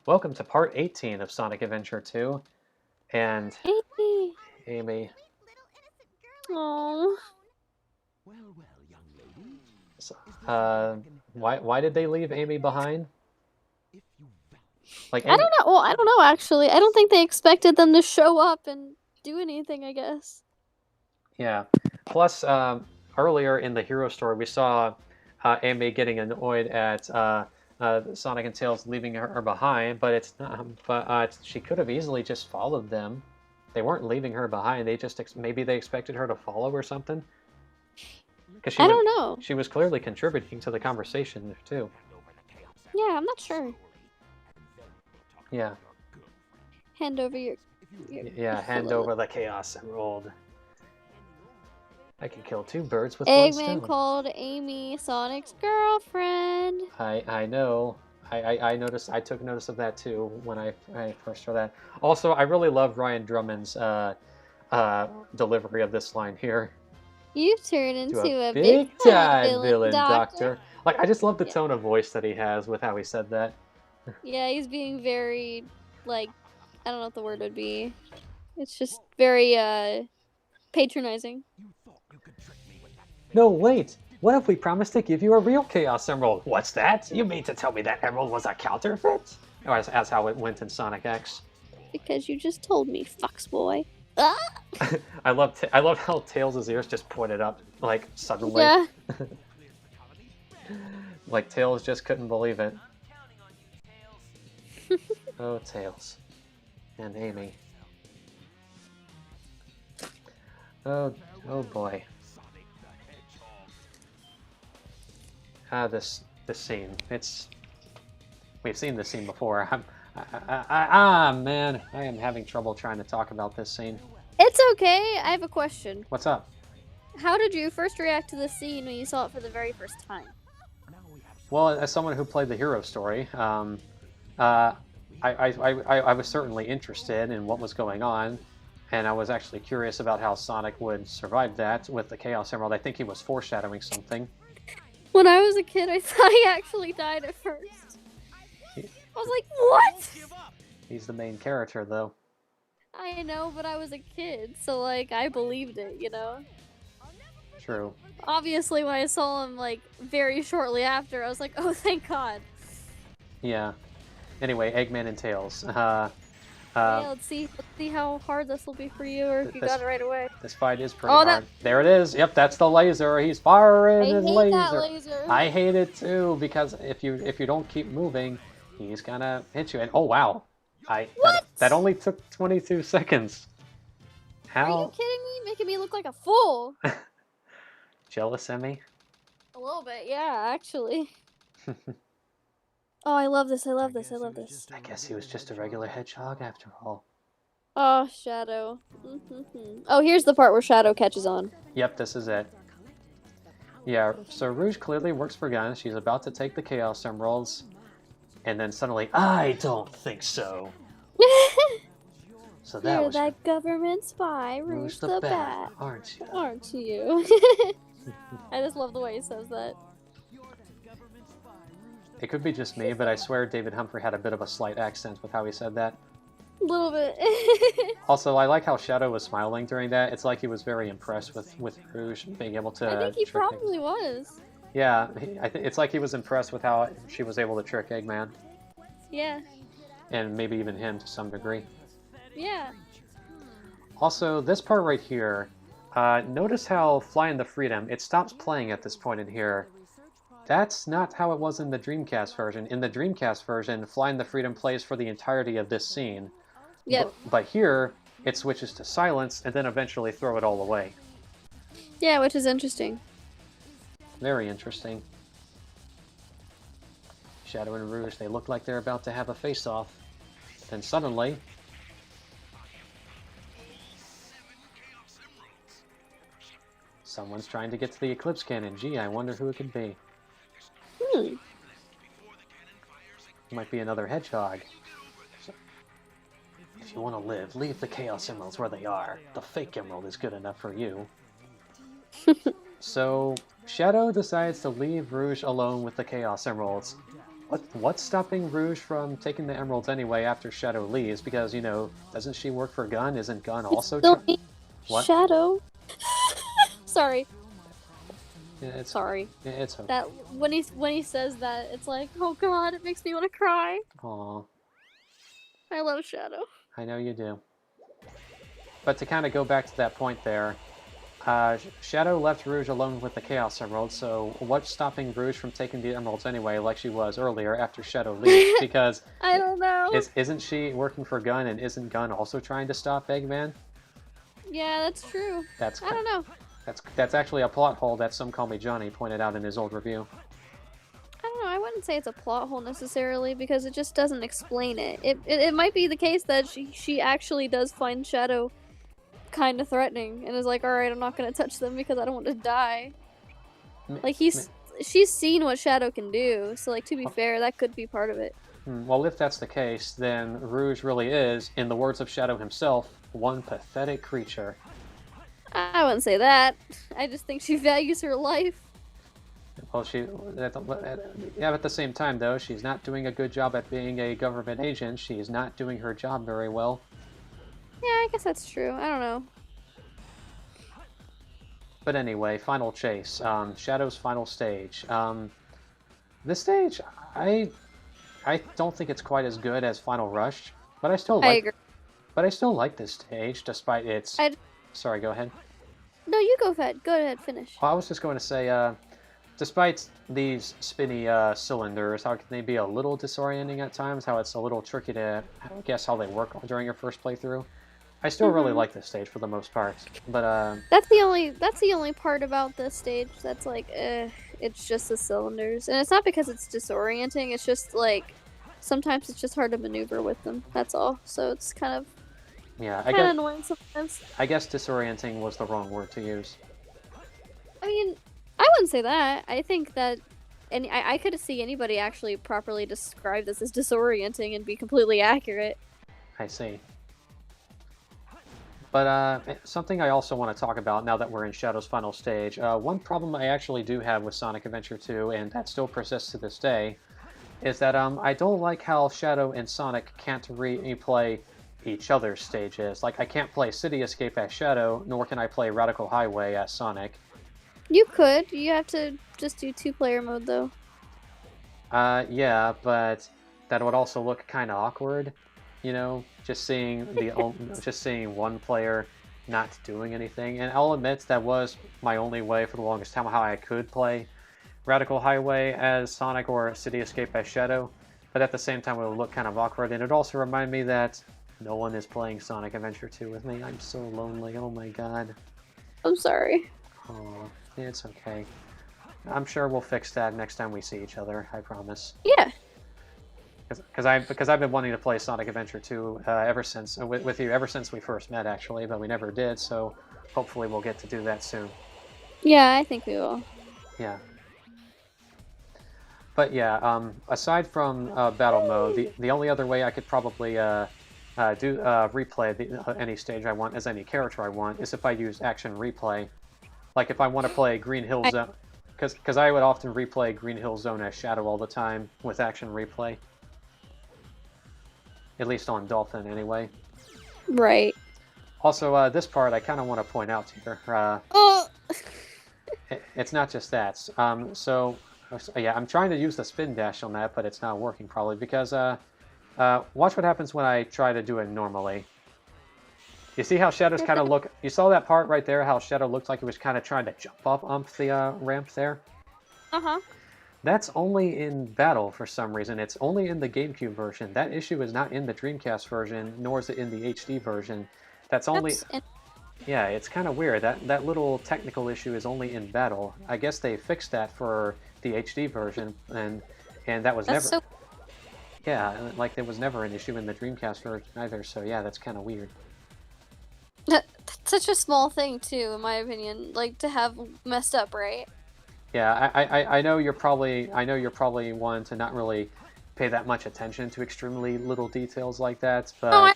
Welcome to part 18 of Sonic Adventure 2. And Amy, Oh, why did they leave Amy behind? Like I Amy, don't know. Well, I don't know actually. I don't think they expected them to show up and do anything, I guess. yeah. Plus, earlier in the hero story, we saw Amy getting annoyed at Sonic and Tails leaving her behind, but she could have easily just followed them. They weren't leaving her behind. They just maybe they expected her to follow or something. Because I don't know. she was clearly contributing to the conversation too. Yeah, I'm not sure. Yeah. Hand over your Yeah, hand over the Chaos Emerald. I can kill two birds with one Eggman stone. called Amy Sonic's girlfriend. I know. I noticed. I took notice of that too when I first saw that. Also, I really love Ryan Drummond's delivery of this line here. You've turned To into a big big time time villain, villain, Doctor. Doctor. Like I just love the Yeah. tone of voice that he has with how he said that. Yeah, he's being very, like, I don't know what the word would be. It's just very, patronizing. No, wait. What if we promised to give you a real Chaos Emerald? What's that? You mean to tell me that emerald was a counterfeit? Or as how it went in Sonic X. Because you just told me, fucks boy. Ah! I love how Tails' ears just pointed up like suddenly. Yeah. Like Tails just couldn't believe it. Oh, Tails. And Amy. Oh boy. This scene. We've seen this scene before. Man, I am having trouble trying to talk about this scene. It's okay. I have a question. What's up? How did you first react to this scene when you saw it for the very first time? Well, as someone who played the hero story, I was certainly interested in what was going on, and I was actually curious about how Sonic would survive that with the Chaos Emerald. I think he was foreshadowing something. When I was a kid, I thought he actually died at first. I was like, what? He's the main character, though. I know, but I was a kid, so, like, I believed it, you know? True. Obviously, when I saw him, like, very shortly after, I was like, oh, thank God. Yeah. Anyway, Eggman and Tails. Yeah, let's see how hard this will be for you, or if you got it right away. This fight is pretty hard. There it is. Yep, that's the laser. He's firing his laser. That laser. I hate it too because if you don't keep moving, he's gonna hit you. And oh wow, that only took 22 seconds. How? Are you kidding me? Making me look like a fool. Jealous, Emmy? A little bit, yeah, actually. Oh, I love this. I love this. I love this. I guess he was just a regular hedgehog after all. Oh, Shadow. Oh, here's the part where Shadow catches on. Yep, this is it. Yeah, so Rouge clearly works for Gun. She's about to take the Chaos Emeralds. And then suddenly, I don't think so. So that You're was that government spy, Rouge the Bat, aren't you? Aren't you? I just love the way he says that. It could be just me, but I swear David Humphrey had a bit of a slight accent with how he said that. A little bit. Also, I like how Shadow was smiling during that. It's like he was very impressed with Rouge being able to. I think he probably was. Yeah, it's like he was impressed with how she was able to trick Eggman. Yeah. And maybe even him to some degree. Yeah. Also, this part right here, notice how Flying the Freedom, it stops playing at this point in here. That's not how it was in the Dreamcast version. In the Dreamcast version, Flying the Freedom plays for the entirety of this scene. Yep. But here, it switches to silence and then eventually throw it all away. Yeah, which is interesting. Very interesting. Shadow and Rouge, they look like they're about to have a face-off. Then suddenly... someone's trying to get to the Eclipse Cannon. Gee, I wonder who it could be. Might be another hedgehog. If you want to live, leave the Chaos Emeralds where they are. The fake emerald is good enough for you. So, Shadow decides to leave Rouge alone with the Chaos Emeralds. what's stopping Rouge from taking the emeralds anyway after Shadow leaves? Because, you know, doesn't she work for Gun? Isn't Gun It's also still me, what? Shadow. Sorry, Yeah, it's sorry. it's okay. That when he says that, it's like, oh god, it makes me want to cry. Aw, I love Shadow. I know you do. But to kind of go back to that point there, Shadow left Rouge alone with the Chaos Emerald, so what's stopping Rouge from taking the emeralds anyway, like she was earlier after Shadow leaves? Because I don't know. isn't she working for Gun, and isn't Gun also trying to stop Eggman? Yeah, that's true. That's I don't know. that's actually a plot hole that Some Call Me Johnny pointed out in his old review. I don't know. I wouldn't say it's a plot hole necessarily because it just doesn't explain it. It might be the case that she actually does find Shadow kind of threatening and is like, all right, I'm not gonna touch them because I don't want to die. Like she's seen what Shadow can do, so like to be fair, that could be part of it. Well, if that's the case, then Rouge really is, in the words of Shadow himself, one pathetic creature. I wouldn't say that. I just think she values her life. Well, yeah, but at the same time, though, she's not doing a good job at being a government agent. She's not doing her job very well. Yeah, I guess that's true. I don't know. But anyway, Final Chase. Shadow's final stage. This stage, I don't think it's quite as good as Final Rush, but I still I agree. But I still like this stage, despite its. Sorry, go ahead. No, you go ahead. Go ahead, finish. Well, I was just going to say, despite these spinny cylinders, how can they be a little disorienting at times? How it's a little tricky to guess how they work during your first playthrough. I still really like this stage for the most part, but that's the only part about this stage that's like, it's just the cylinders, and it's not because it's disorienting. It's just like sometimes it's just hard to maneuver with them. That's all. So it's kind of annoying sometimes. I guess disorienting was the wrong word to use. I mean, I wouldn't say that. I think that, and I could see anybody actually properly describe this as disorienting and be completely accurate. I see. But something I also want to talk about now that we're in Shadow's final stage, one problem I actually do have with Sonic Adventure 2, and that still persists to this day, is that I don't like how Shadow and Sonic can't replay each other's stages. Like, I can't play City Escape as Shadow, nor can I play Radical Highway as Sonic. You could. You have to just do 2-player mode, though. Yeah, but that would also look kind of awkward. You know, just seeing one player not doing anything. And I'll admit that was my only way for the longest time how I could play Radical Highway as Sonic or City Escape as Shadow. But at the same time, it would look kind of awkward. And it also reminded me that no one is playing Sonic Adventure 2 with me. I'm so lonely. Oh my god. I'm sorry. Oh, it's okay. I'm sure we'll fix that next time we see each other. I promise. Yeah. Because I've been wanting to play Sonic Adventure 2 ever since with you ever since we first met, actually, but we never did. So hopefully we'll get to do that soon. Yeah, I think we will. Yeah. But yeah, aside from battle mode, the only other way I could probably replay any stage I want as any character I want is if I use action replay. Like if I want to play Green Hill Zone, because I would often replay Green Hill Zone as Shadow all the time with action replay. At least on Dolphin, anyway. Right. Also, this part I kind of want to point out here. It's not just that. So, yeah, I'm trying to use the spin dash on that, but it's not working probably because watch what happens when I try to do it normally. You see how Shadow's kind of look? You saw that part right there, how Shadow looked like he was kind of trying to jump up the ramp there? Uh-huh. That's only in Battle for some reason. It's only in the GameCube version. That issue is not in the Dreamcast version, nor is it in the HD version. Yeah, it's kind of weird. That little technical issue is only in Battle. I guess they fixed that for the HD version, and that was never. Yeah, like there was never an issue in the Dreamcast version either. So yeah, that's kind of weird. That's such a small thing too, in my opinion. Like to have messed up, right? Yeah, I know you're probably one to not really pay that much attention to extremely little details like that, but no, I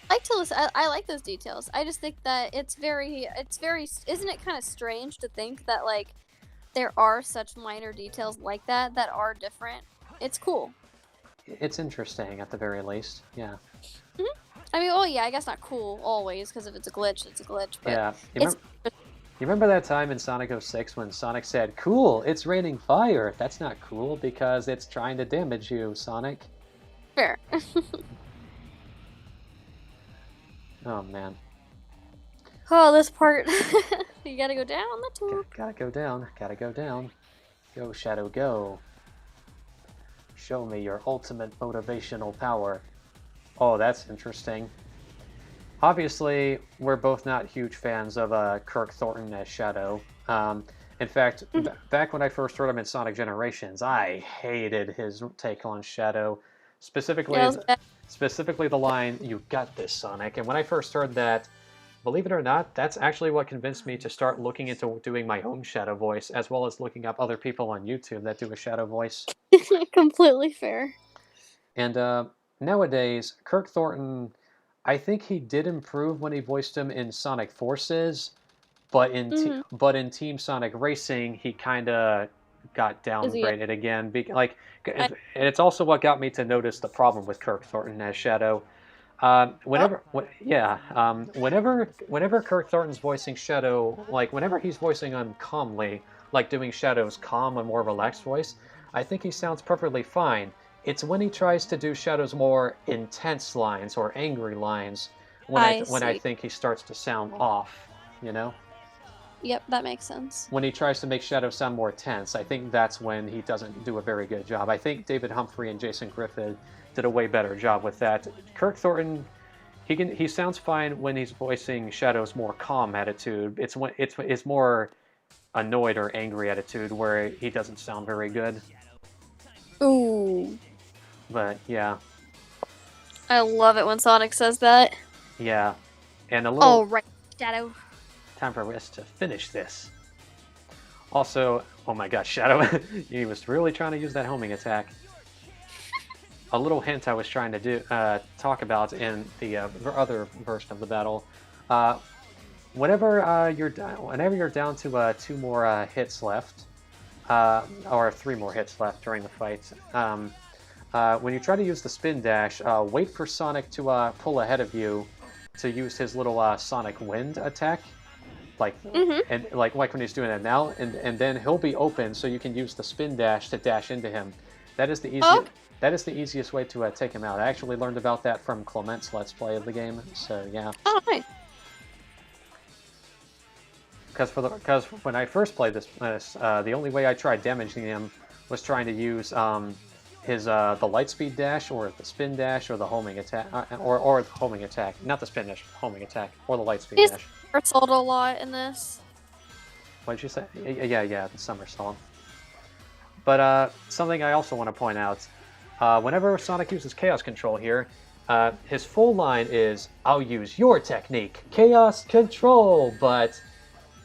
like to listen. I like those details. I just think that it's very. Isn't it kind of strange to think that like there are such minor details like that are different? It's cool. it's interesting at the very least. Yeah. I mean, well, yeah, I guess not cool always, because if it's a glitch, it's a glitch. But Yeah. it's You remember that time in Sonic 06 when Sonic said, "Cool, it's raining fire." That's not cool because it's trying to damage you, Sonic. fair. Oh man. Oh, this part. You gotta go down the tube. Gotta go down. Gotta go down. Go, Shadow, go. Show me your ultimate motivational power. Oh, that's interesting. Obviously, we're both not huge fans of Kirk Thornton as Shadow. In fact, back when I first heard him in Sonic Generations, I hated his take on Shadow. Specifically, Yeah, specifically the line, "You got this, Sonic." And when I first heard that, believe it or not, that's actually what convinced me to start looking into doing my own Shadow voice, as well as looking up other people on YouTube that do a Shadow voice. completely fair. And nowadays, Kirk Thornton, I think he did improve when he voiced him in Sonic Forces, but in Team Sonic Racing, he kind of got downgraded again. And it's also what got me to notice the problem with Kirk Thornton as Shadow. Whenever Kirk Thornton's voicing Shadow, like whenever he's voicing him calmly, like doing Shadow's calm and more relaxed voice, I think he sounds perfectly fine. It's when he tries to do Shadow's more intense lines or angry lines when I think he starts to sound off, you know? Yep, that makes sense. When he tries to make Shadow sound more tense, I think that's when he doesn't do a very good job. I think David Humphrey and Jason Griffith did a way better job with that. Kirk Thornton, he sounds fine when he's voicing Shadow's more calm attitude. It's more annoyed or angry attitude where he doesn't sound very good. Ooh. But yeah. I love it when Sonic says that. Yeah. And a little Oh right, Shadow. Time for us to finish this. Also, oh my gosh, Shadow, he was really trying to use that homing attack. A little hint I was trying to talk about in the other version of the battle. Whenever you're down to 2 more hits left, or 3 more hits left during the fight, when you try to use the spin dash, wait for Sonic to pull ahead of you to use his little Sonic Wind attack. And like when he's doing that now, and then he'll be open, so you can use the spin dash to dash into him. That is the easiest way to take him out. I actually learned about that from Clement's Let's Play of the game. So yeah. Oh, nice. Because when I first played this, the only way I tried damaging him was trying to use his the lightspeed dash or the spin dash or the homing attack or the homing attack, not the spin dash, homing attack or the lightspeed dash. Somersault a lot in this. What did you say? Yeah, the somersault. But something I also want to point out, whenever Sonic uses Chaos Control here, his full line is, "I'll use your technique, Chaos Control," but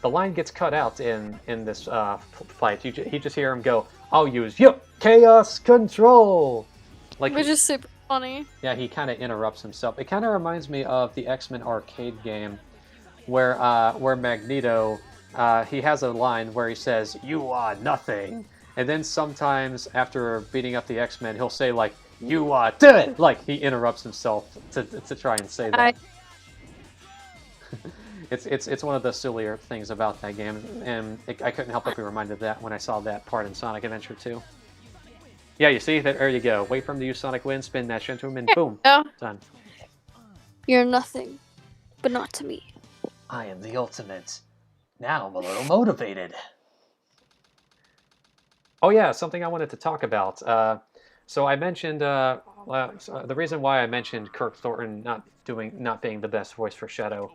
the line gets cut out in this fight. You just hear him go, "I'll use your Chaos Control," which is super funny. Yeah, he kind of interrupts himself. It kind of reminds me of the X-Men arcade game, where Magneto, he has a line where he says, "You are nothing," and then sometimes after beating up the X-Men, he'll say like, "You are dead." Like he interrupts himself to try and say that. It's one of the sillier things about that game, and I couldn't help but be reminded of that when I saw that part in Sonic Adventure 2. Yeah, you see? There you go. Wait for him to use Sonic Wind, spin dash into him, and boom, done. You're nothing, but not to me. I am the ultimate. Now I'm a little motivated. Oh yeah, something I wanted to talk about. So I mentioned the reason why I mentioned Kirk Thornton not being the best voice for Shadow.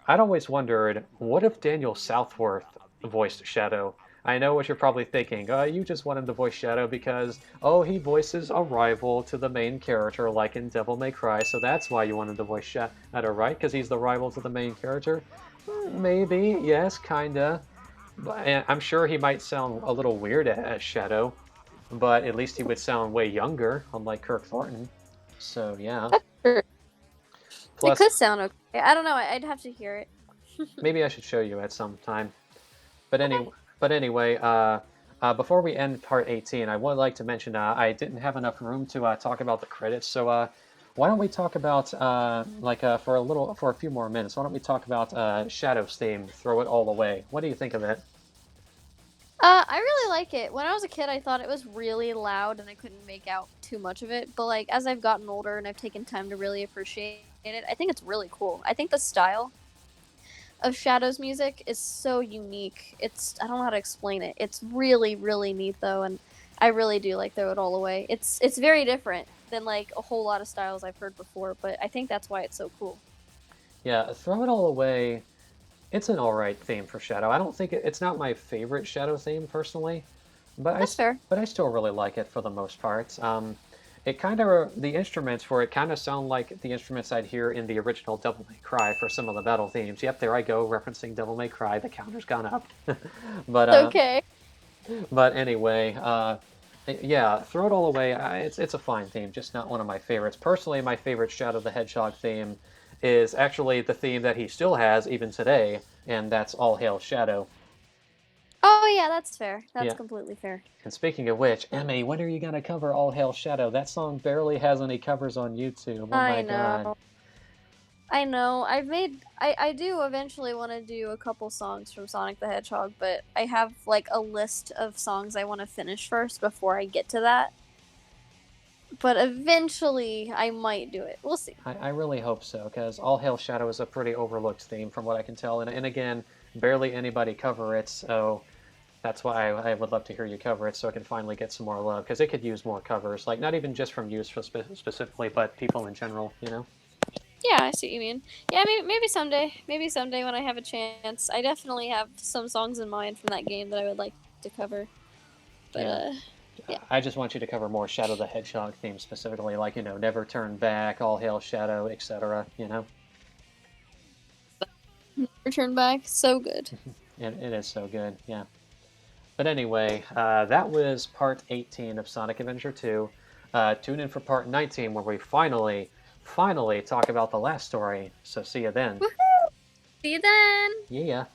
I'd always wondered, what if Daniel Southworth voiced Shadow? I know what you're probably thinking. You just want him to voice Shadow because, he voices a rival to the main character, like in Devil May Cry, so that's why you want him to voice Shadow, right? Because he's the rival to the main character? Maybe, yes, kinda. But I'm sure he might sound a little weird as Shadow, but at least he would sound way younger, unlike Kirk Thornton. So, yeah. Plus, it could sound okay. I don't know. I'd have to hear it. Maybe I should show you at some time. But anyway, Before we end part 18, I would like to mention I didn't have enough room to talk about the credits, so why don't we talk about for a few more minutes? Why don't we talk about Shadow's theme, "Throw It All Away"? What do you think of it? I really like it. When I was a kid, I thought it was really loud and I couldn't make out too much of it. But like as I've gotten older and I've taken time to really appreciate it, I think it's really cool. I think the style of Shadow's music is so unique. I don't know how to explain it. It's really really neat though, and I really do like Throw It All Away. It's very different than like a whole lot of styles I've heard before, but I think that's why it's so cool. Yeah, "Throw It All Away." It's an all right theme for Shadow. I don't think it's not my favorite Shadow theme personally, but That's fair. but I still really like it for the most part. It kind of the instruments for it kind of sound like the instruments I'd hear in the original Devil May Cry for some of the battle themes. Yep, there I go referencing Devil May Cry. The counter's gone up. but Okay. but anyway, yeah, "Throw It All Away." It's a fine theme, just not one of my favorites. Personally, my favorite Shadow the Hedgehog theme is actually the theme that he still has even today, and that's "All Hail Shadow." Oh yeah, that's fair. That's Yeah. completely fair. And speaking of which, Emmy, when are you gonna cover "All Hail Shadow"? That song barely has any covers on YouTube. Oh I my god. know. I know. I do eventually want to do a couple songs from Sonic the Hedgehog, but I have like a list of songs I want to finish first before I get to that. But eventually I might do it. We'll see. I really hope so, because "All Hail Shadow" is a pretty overlooked theme from what I can tell, and again, barely anybody cover it, so that's why I would love to hear you cover it so it can finally get some more love, because it could use more covers, like not even just from you specifically, but people in general, you know? Yeah, I see what you mean. Yeah, maybe someday. Maybe someday when I have a chance. I definitely have some songs in mind from that game that I would like to cover. But Yeah. yeah. I just want you to cover more Shadow the Hedgehog themes specifically, like, Never Turn Back, All Hail Shadow, etc., Return Back, so good. It is so good, yeah. But anyway, that was part 18 of Sonic Adventure 2. Tune in for part 19 where we finally talk about the last story. So see you then. Woohoo! See you then! Yeah.